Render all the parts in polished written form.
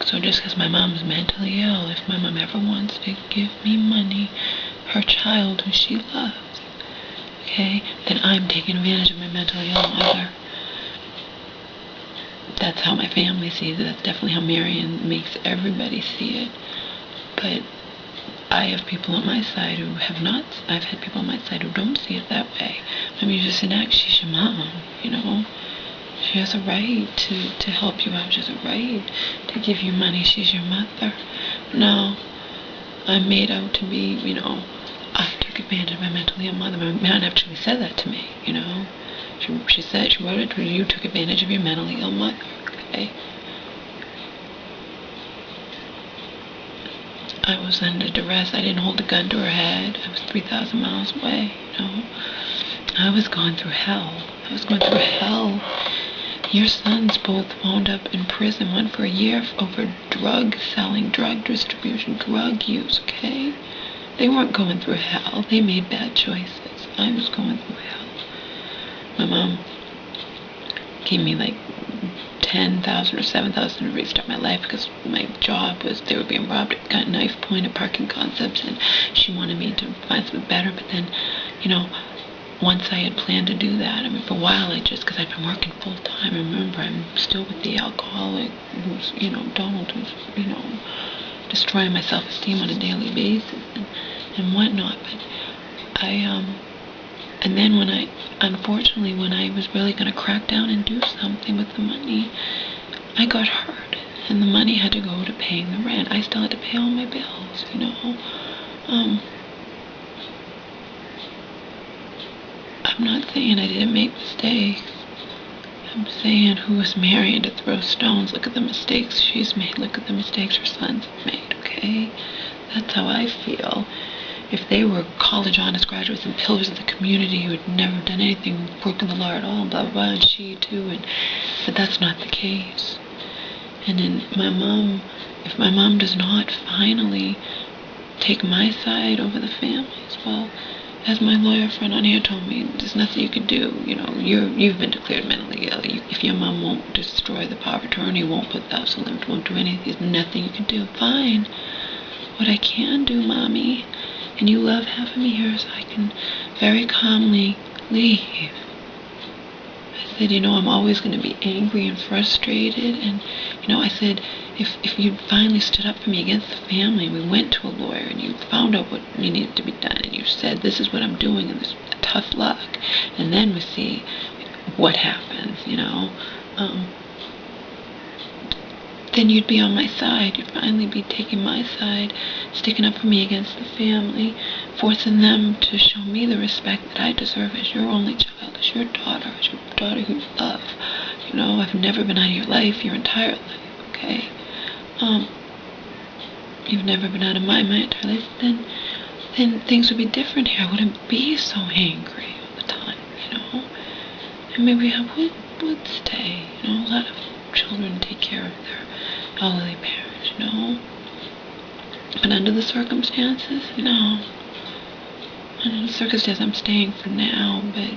So just because my mom's mentally ill, if my mom ever wants to give me money, her child who she loves, okay, then I'm taking advantage of my mentally ill mother. That's how my family sees it. That's definitely how Marion makes everybody see it. But I have people on my side who have not. I've had people on my side who don't see it that way. I mean, just enact, she's your mom, you know. She has a right to help you out. She has a right to give you money. She's your mother. No, I'm made out to be, you know, I took advantage of my mentally ill mother. My man actually said that to me, you know. She said, she wrote it to you took advantage of your mentally ill mother, okay? I was under duress. I didn't hold a gun to her head. I was 3,000 miles away, you know. I was going through hell. I was going through hell. Your sons both wound up in prison, one for a year over drug selling, drug distribution, drug use, okay? They weren't going through hell. They made bad choices. I was going through hell. My mom gave me like 10,000 or 7,000 to restart my life because my job was, they were being robbed at gun knife point at Parking Concepts, and she wanted me to find something better. But then, you know, once I had planned to do that, I mean, for a while because I'd been working full time. Remember, I'm still with the alcoholic who's, you know, Donald, who's, you know, destroying my self-esteem on a daily basis and whatnot. But and then unfortunately, when I was really going to crack down and do something with the money, I got hurt. And the money had to go to paying the rent. I still had to pay all my bills, you know. I'm not saying I didn't make mistakes. I'm saying who was marrying to throw stones? Look at the mistakes she's made. Look at the mistakes her sons have made, okay? That's how I feel. If they were college honors graduates and pillars of the community who had never done anything, broken the law at all, blah, blah, blah, and she too, but that's not the case. And then if my mom does not finally take my side over the family's, well, as my lawyer friend on here told me, there's nothing you can do. You know, you've been declared mentally ill. If your mom won't destroy the power of attorney, won't put the house on limit, won't do anything, there's nothing you can do. Fine. What I can do, Mommy, and you love having me here, so I can very calmly leave. I said, you know, I'm always going to be angry and frustrated, and, you know, I said, if you finally stood up for me against the family, and we went to a lawyer, and you found out what needed to be done, and you said, this is what I'm doing, and this tough luck, and then we see what happens, you know, then you'd be on my side. You'd finally be taking my side, sticking up for me against the family, forcing them to show me the respect that I deserve as your only child, as your daughter who you love. You know, I've never been out of your life, your entire life, okay? You've never been out of my entire life, then things would be different here. I wouldn't be so angry all the time, you know? And maybe I would stay, you know? A lot of children take care of their elderly parents, you know? But under the circumstances, you know, I'm staying for now, but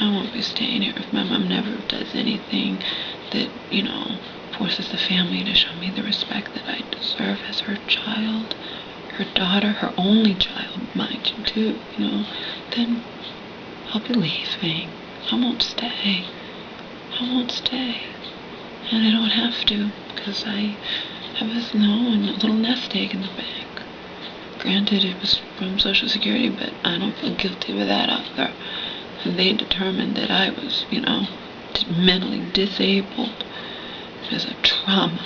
I won't be staying here if my mom never does anything that, you know, forces the family to show me the respect that I deserve as her child, her daughter, her only child, mind you, too, you know, then I'll be leaving. I won't stay. And I don't have to, because I have a little nest egg in the bank. Granted, it was from Social Security, but I don't feel guilty with that either. And they determined that I was, you know, mentally disabled. There's a trauma,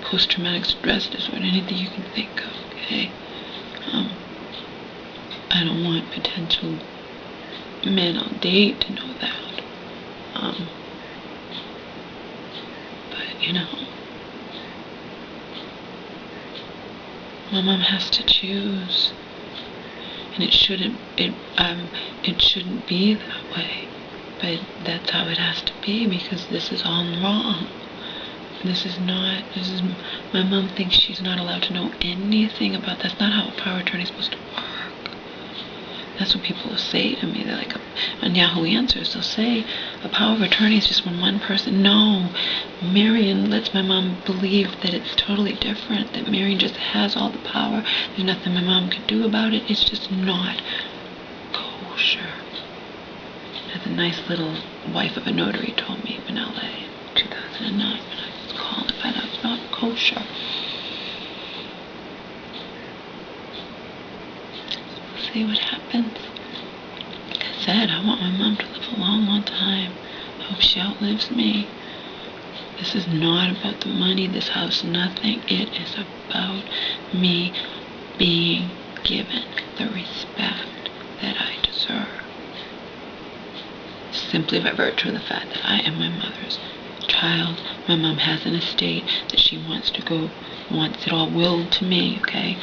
post-traumatic stress disorder, anything you can think of, okay? I don't want potential men I'll date to know that. But, you know, my mom has to choose, and it shouldn't be that way, but that's how it has to be, because this is all wrong. My mom thinks she's not allowed to know anything about, that's not how a power attorney is supposed to work. That's what people will say to me. They're like, on Yahoo Answers, they'll say, a power of attorney is just when one person. No, Marion lets my mom believe that it's totally different, that Marion just has all the power. There's nothing my mom can do about it. It's just not kosher. As a nice little wife of a notary told me in LA in 2009 when I was calling to find out it's not kosher. We'll see what happens. Like I said, I want my mom to live a long, long time. I hope she outlives me. This is not about the money, this house, nothing. It is about me being given the respect that I deserve. Simply by virtue of the fact that I am my mother's child. My mom has an estate that she wants it all willed to me, okay?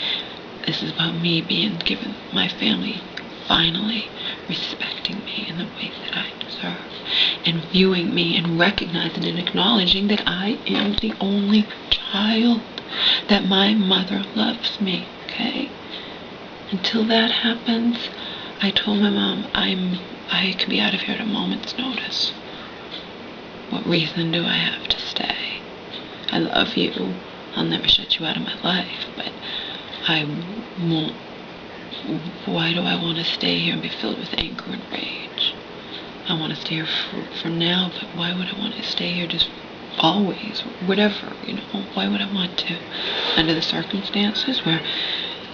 This is about me being given, my family finally respecting me in the way that I deserve, and viewing me and recognizing and acknowledging that I am the only child, that my mother loves me, okay? Until that happens, I told my mom I can be out of here at a moment's notice. What reason do I have to stay? I love you. I'll never shut you out of my life, but I won't. Why do I want to stay here and be filled with anger and rage? I want to stay here for now, but why would I want to stay here just always? Whatever, why would I want to? Under the circumstances where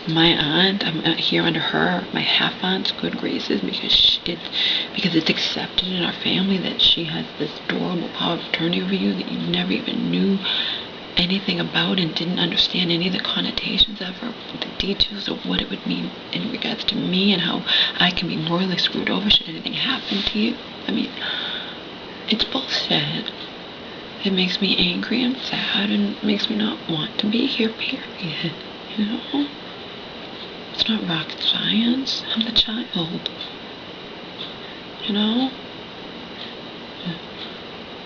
my aunt, I'm here under her, my half-aunt's good graces, because it's accepted in our family that she has this adorable power of attorney over you that you never even knew anything about and didn't understand any of the connotations of or the details of what it would mean in regards to me and how I can be royally screwed over should anything happen to you. I mean, it's bullshit. It makes me angry and sad and makes me not want to be here, period. It's not rocket science. I'm the child.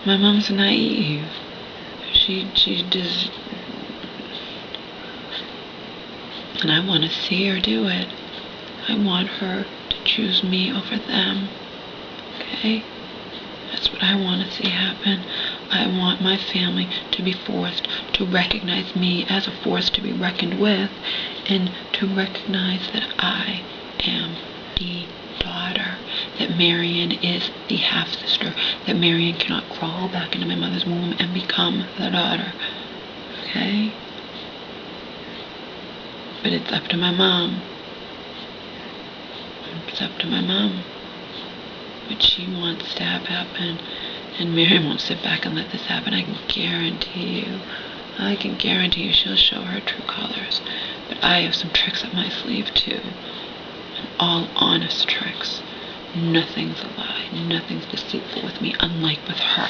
My mom's naive. She does, and I want to see her do it. I want her to choose me over them. Okay? That's what I want to see happen. I want my family to be forced to recognize me as a force to be reckoned with, and to recognize that I am the daughter, that Marion is the half-sister, that Marion cannot crawl back into my mother's womb and become the daughter. Okay? But it's up to my mom. It's up to my mom. What she wants to have happen. And Marion won't sit back and let this happen. I can guarantee you she'll show her true colors. But I have some tricks up my sleeve too. And all honest tricks. Nothing's a lie. Nothing's deceitful with me, unlike with her.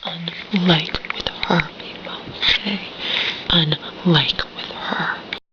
Unlike with her, people. Okay? Unlike